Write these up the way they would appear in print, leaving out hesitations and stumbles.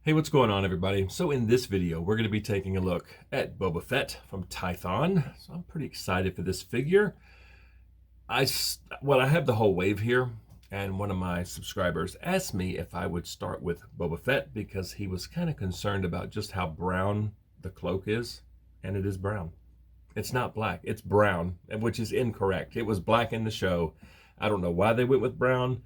Hey, what's going on, everybody? So in this video, we're going to be taking a look at Boba Fett from Tython. So I'm pretty excited for this figure. I have the whole wave here, and one of my subscribers asked me if I would start with Boba Fett because he was kind of concerned about just how brown the cloak is, and it is brown. It's not black, it's brown, which is incorrect. It was black in the show. I don't know why they went with brown,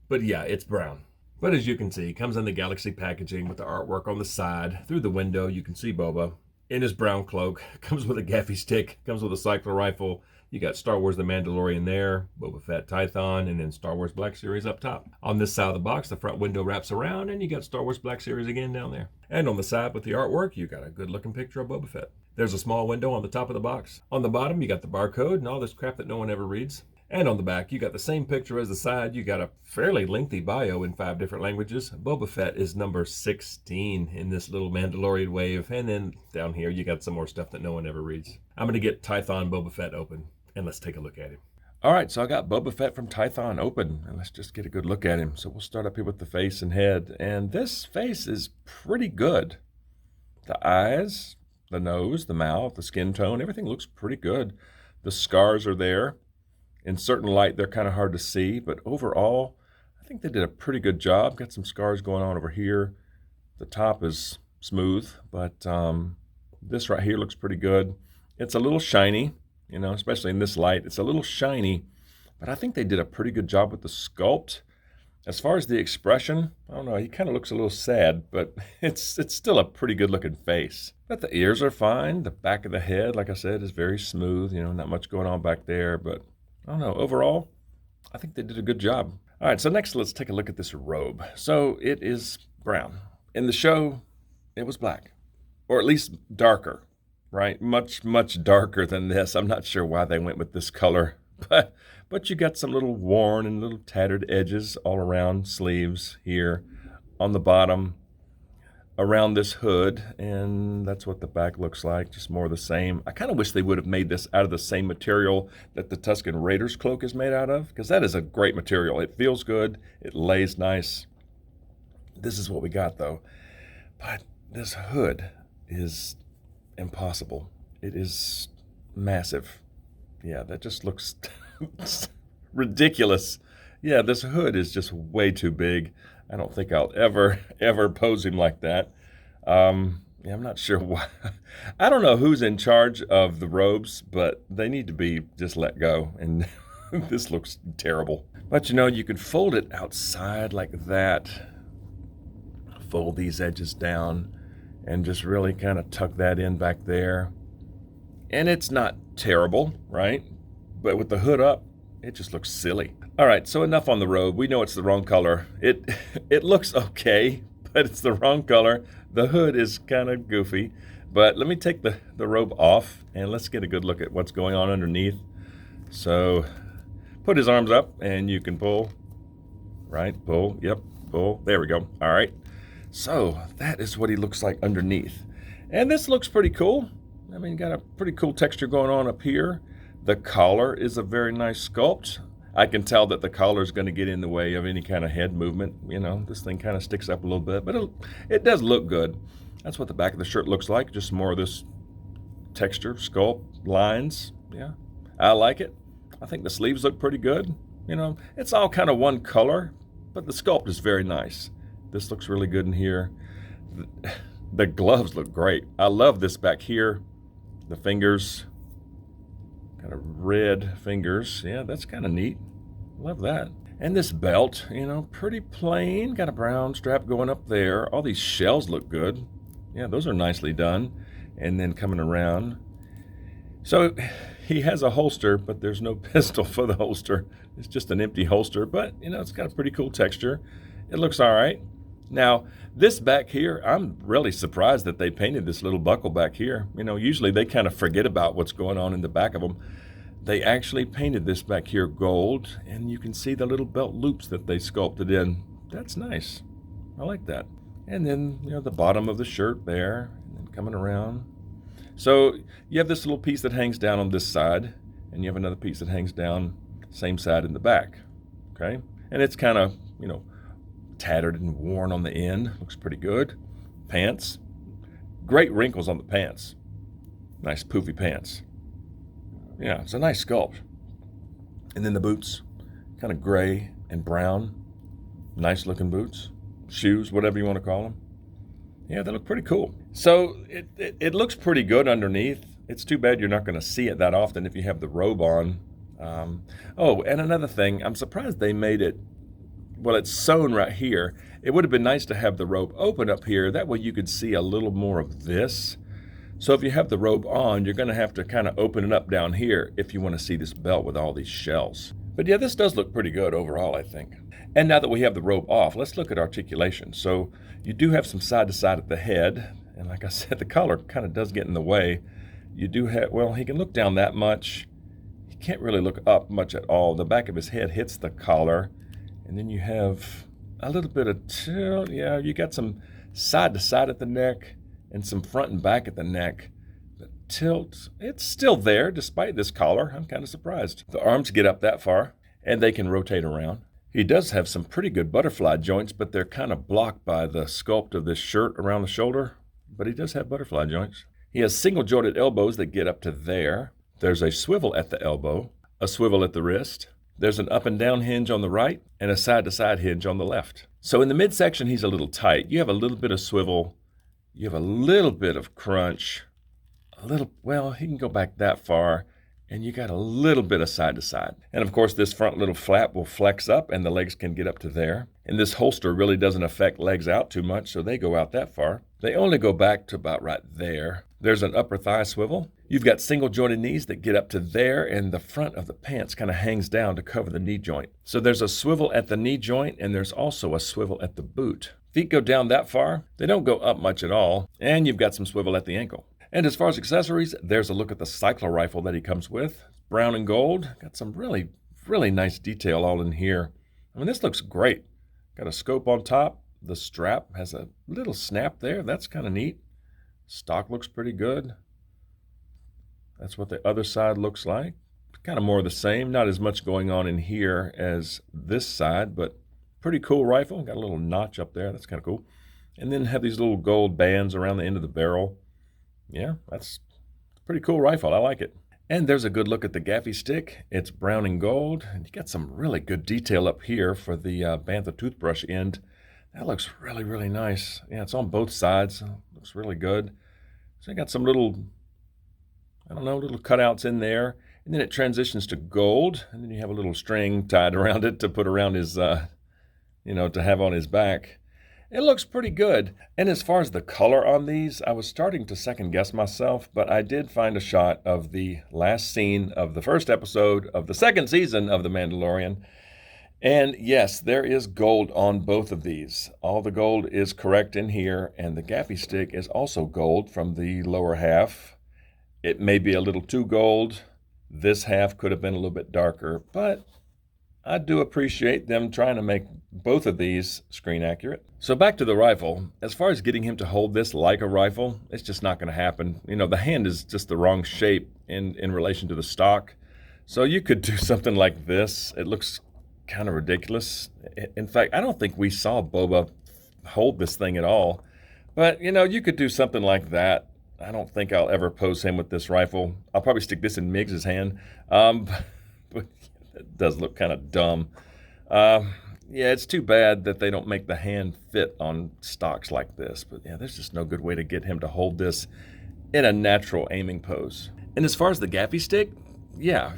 but yeah, it's brown. But as you can see, it comes in the Galaxy packaging with the artwork on the side. Through the window, you can see Boba in his brown cloak. Comes with a gaffy stick, comes with a cycler rifle. You got Star Wars The Mandalorian there, Boba Fett Tython, and then Star Wars Black Series up top. On this side of the box, the front window wraps around, and you got Star Wars Black Series again down there. And on the side with the artwork, you got a good-looking picture of Boba Fett. There's a small window on the top of the box. On the bottom, you got the barcode and all this crap that no one ever reads. And on the back, you got the same picture as the side. You got a fairly lengthy bio in 5 different languages. Boba Fett is number 16 in this little Mandalorian wave. And then down here, you got some more stuff that no one ever reads. I'm going to get Tython Boba Fett open, and let's take a look at him. All right, so I got Boba Fett from Tython open, and let's just get a good look at him. So we'll start up here with the face and head. And this face is pretty good. The eyes, the nose, the mouth, the skin tone, everything looks pretty good. The scars are there. In certain light, they're kind of hard to see, but overall, I think they did a pretty good job. Got some scars going on over here. The top is smooth, but this right here looks pretty good. It's a little shiny, especially in this light. It's a little shiny, but I think they did a pretty good job with the sculpt. As far as the expression, I don't know, he kind of looks a little sad, but it's still a pretty good looking face. But the ears are fine. The back of the head, like I said, is very smooth. Not much going on back there, but I don't know. Overall, I think they did a good job. All right, so next let's take a look at this robe. So it is brown. In the show, it was black, or at least darker, right? Much, much darker than this. I'm not sure why they went with this color, but you got some little worn and little tattered edges all around sleeves here on the bottom, around this hood, and that's what the back looks like, just more of the same. I kind of wish they would have made this out of the same material that the Tusken Raider's cloak is made out of, because that is a great material. It feels good, it lays nice. This is what we got though. But this hood is impossible. It is massive. Yeah, that just looks ridiculous. Yeah, this hood is just way too big. I don't think I'll ever pose him like that. I'm not sure why. I don't know who's in charge of the robes, but they need to be just let go. And this looks terrible. But you can fold it outside like that. Fold these edges down and just really kind of tuck that in back there. And it's not terrible, right? But with the hood up, it just looks silly. All right, so enough on the robe. We know it's the wrong color. It looks okay, but it's the wrong color. The hood is kind of goofy. But let me take the robe off, and let's get a good look at what's going on underneath. So put his arms up, and you can pull. Right, pull, yep, pull. There we go. All right. So that is what he looks like underneath. And this looks pretty cool. I mean, got a pretty cool texture going on up here. The collar is a very nice sculpt. I can tell that the collar is going to get in the way of any kind of head movement. This thing kind of sticks up a little bit, but it does look good. That's what the back of the shirt looks like, just more of this texture, sculpt, lines. Yeah, I like it. I think the sleeves look pretty good. It's all kind of one color, but the sculpt is very nice. This looks really good in here. The gloves look great. I love this back here. The fingers. Kind of red fingers. Yeah, that's kind of neat. Love that. And this belt, pretty plain. Got a brown strap going up there. All these shells look good. Yeah, those are nicely done. And then coming around. So he has a holster, but there's no pistol for the holster. It's just an empty holster, but, it's got a pretty cool texture. It looks all right. Now, this back here, I'm really surprised that they painted this little buckle back here. Usually they kind of forget about what's going on in the back of them. They actually painted this back here gold, and you can see the little belt loops that they sculpted in. That's nice. I like that. And then, the bottom of the shirt there, and then coming around. So you have this little piece that hangs down on this side, and you have another piece that hangs down same side in the back, okay? And it's kind of, tattered and worn on the end. Looks pretty good. Pants. Great wrinkles on the pants. Nice poofy pants. Yeah, it's a nice sculpt. And then the boots, kind of gray and brown. Nice looking boots. Shoes, whatever you want to call them. Yeah, they look pretty cool. So it looks pretty good underneath. It's too bad you're not going to see it that often if you have the robe on. Oh, and another thing, I'm surprised they made it, well, it's sewn right here. It would have been nice to have the robe open up here. That way you could see a little more of this. So if you have the robe on, you're going to have to kind of open it up down here if you want to see this belt with all these shells. But yeah, this does look pretty good overall, I think. And now that we have the robe off, let's look at articulation. So you do have some side to side at the head. And like I said, the collar kind of does get in the way. You do have, well, he can look down that much. He can't really look up much at all. The back of his head hits the collar. And then you have a little bit of tilt. Yeah, you got some side to side at the neck and some front and back at the neck. The tilt, it's still there despite this collar. I'm kind of surprised. The arms get up that far and they can rotate around. He does have some pretty good butterfly joints, but they're kind of blocked by the sculpt of this shirt around the shoulder. But he does have butterfly joints. He has single jointed elbows that get up to there. There's a swivel at the elbow, a swivel at the wrist. There's an up and down hinge on the right and a side to side hinge on the left. So in the midsection, he's a little tight. You have a little bit of swivel. You have a little bit of crunch. Well, he can go back that far. And you got a little bit of side to side. And of course, this front little flap will flex up and the legs can get up to there. And this holster really doesn't affect legs out too much, so they go out that far. They only go back to about right there. There's an upper thigh swivel. You've got single jointed knees that get up to there, and the front of the pants kind of hangs down to cover the knee joint. So there's a swivel at the knee joint, and there's also a swivel at the boot. Feet go down that far. They don't go up much at all. And you've got some swivel at the ankle. And as far as accessories, there's a look at the cycler rifle that he comes with. Brown and gold. Got some really, really nice detail all in here. I mean, this looks great. Got a scope on top. The strap has a little snap there. That's kind of neat. Stock looks pretty good. That's what the other side looks like. Kind of more of the same. Not as much going on in here as this side, but pretty cool rifle. Got a little notch up there. That's kind of cool. And then have these little gold bands around the end of the barrel. Yeah, that's a pretty cool rifle. I like it. And there's a good look at the gaffy stick. It's brown and gold. And you got some really good detail up here for the Bantha toothbrush end. That looks really, really nice. Yeah, it's on both sides. Looks really good. So you got some little, I don't know, little cutouts in there. And then it transitions to gold. And then you have a little string tied around it to put around his, to have on his back. It looks pretty good. And as far as the color on these, I was starting to second guess myself, but I did find a shot of the last scene of the first episode of the second season of The Mandalorian. And yes, there is gold on both of these. All the gold is correct in here, and the gaffy stick is also gold from the lower half. It may be a little too gold. This half could have been a little bit darker, but I do appreciate them trying to make both of these screen accurate. So back to the rifle. As far as getting him to hold this like a rifle, it's just not going to happen. The hand is just the wrong shape in relation to the stock. So you could do something like this. It looks kind of ridiculous. In fact, I don't think we saw Boba hold this thing at all. But, you could do something like that. I don't think I'll ever pose him with this rifle. I'll probably stick this in Miggs's hand. But it does look kind of dumb. Yeah, it's too bad that they don't make the hand fit on stocks like this. But yeah, there's just no good way to get him to hold this in a natural aiming pose. And as far as the gaffy stick, yeah,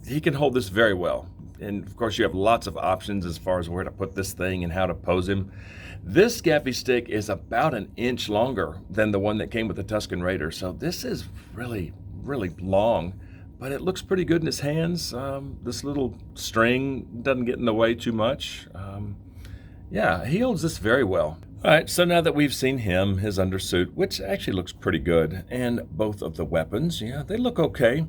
he can hold this very well. And of course, you have lots of options as far as where to put this thing and how to pose him. This gaffy stick is about an inch longer than the one that came with the Tusken Raider. So this is really, really long. But it looks pretty good in his hands. This little string doesn't get in the way too much. Yeah, he holds this very well. All right, so now that we've seen him, his undersuit, which actually looks pretty good, and both of the weapons, yeah, they look okay.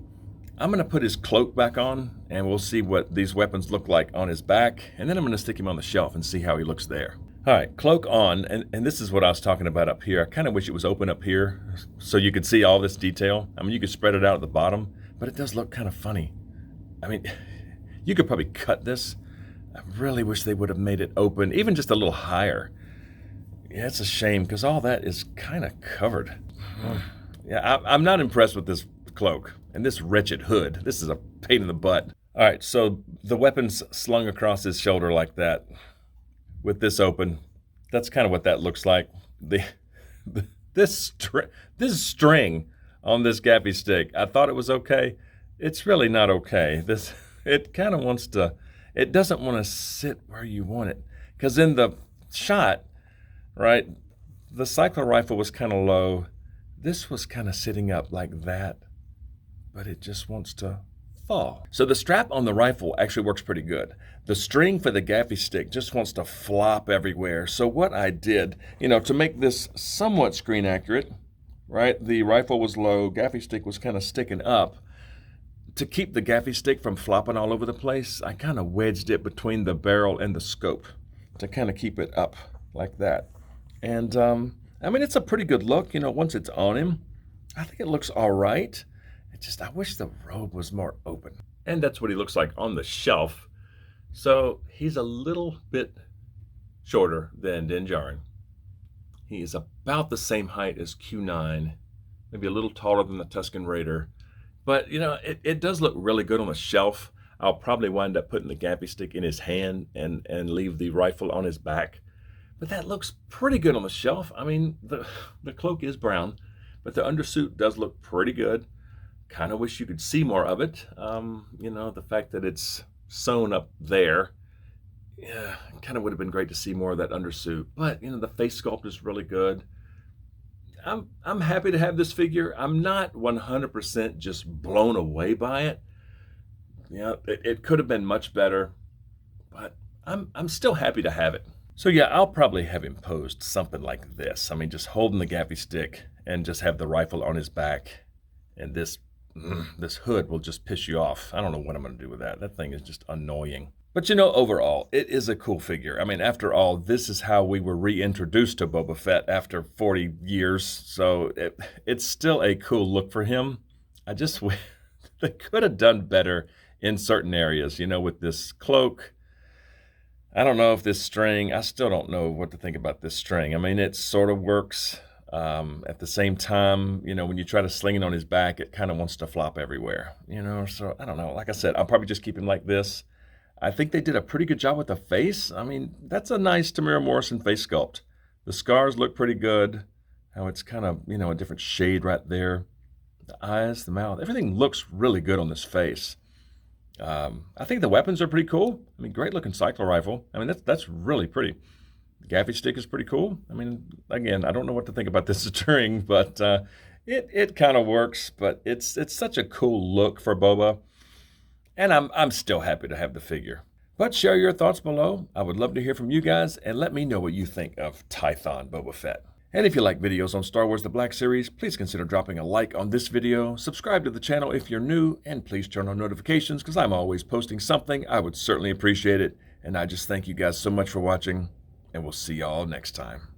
I'm going to put his cloak back on, and we'll see what these weapons look like on his back, and then I'm going to stick him on the shelf and see how he looks there. All right, cloak on, and this is what I was talking about up here. I kind of wish it was open up here so you could see all this detail. I mean, you could spread it out at the bottom, but it does look kind of funny. I mean, you could probably cut this. I really wish they would have made it open, even just a little higher. Yeah, it's a shame because all that is kind of covered. Yeah, I'm not impressed with this cloak and this wretched hood. This is a pain in the butt. All right, so the weapon's slung across his shoulder like that with this open. That's kind of what that looks like. This string on this gaffy stick, I thought it was okay. It's really not okay. It kind of wants to, it doesn't want to sit where you want it. Because in the shot, right, the cycler rifle was kind of low. This was kind of sitting up like that, but it just wants to fall. So the strap on the rifle actually works pretty good. The string for the gaffy stick just wants to flop everywhere. So what I did, to make this somewhat screen accurate, right? The rifle was low, gaffy stick was kind of sticking up. To keep the gaffy stick from flopping all over the place, I kind of wedged it between the barrel and the scope to kind of keep it up like that. And I mean, it's a pretty good look, once it's on him. I think it looks all right. I wish the robe was more open. And that's what he looks like on the shelf. So he's a little bit shorter than Din Djarin. He is about the same height as Q9, maybe a little taller than the Tusken Raider. But, it does look really good on the shelf. I'll probably wind up putting the gaffy stick in his hand and leave the rifle on his back. But that looks pretty good on the shelf. I mean, the cloak is brown, but the undersuit does look pretty good. Kind of wish you could see more of it. The fact that it's sewn up there, yeah, kind of would have been great to see more of that undersuit. But, the face sculpt is really good. I'm happy to have this figure. I'm not 100% just blown away by it. It could have been much better, but I'm still happy to have it. So yeah, I'll probably have him posed something like this. I mean, just holding the gaffy stick and just have the rifle on his back, and this hood will just piss you off. I don't know what I'm going to do with that. That thing is just annoying. But overall, it is a cool figure. I mean, after all, this is how we were reintroduced to Boba Fett after 40 years. So it's still a cool look for him. They could have done better in certain areas, with this cloak. I don't know if this string, I still don't know what to think about this string. I mean, it sort of works. At the same time, when you try to sling it on his back, it kind of wants to flop everywhere, so I don't know. Like I said, I'll probably just keep him like this. I think they did a pretty good job with the face. I mean, that's a nice Tamara Morrison face sculpt. The scars look pretty good. How it's kind of, a different shade right there. The eyes, the mouth, everything looks really good on this face. I think the weapons are pretty cool. I mean, great looking cycler rifle. I mean, that's really pretty. The gaffy stick is pretty cool. I mean, again, I don't know what to think about this string, but it kind of works. But it's such a cool look for Boba. And I'm still happy to have the figure. But share your thoughts below. I would love to hear from you guys, and let me know what you think of Tython Boba Fett. And if you like videos on Star Wars The Black Series, please consider dropping a like on this video, subscribe to the channel if you're new, and please turn on notifications because I'm always posting something. I would certainly appreciate it. And I just thank you guys so much for watching, and we'll see y'all next time.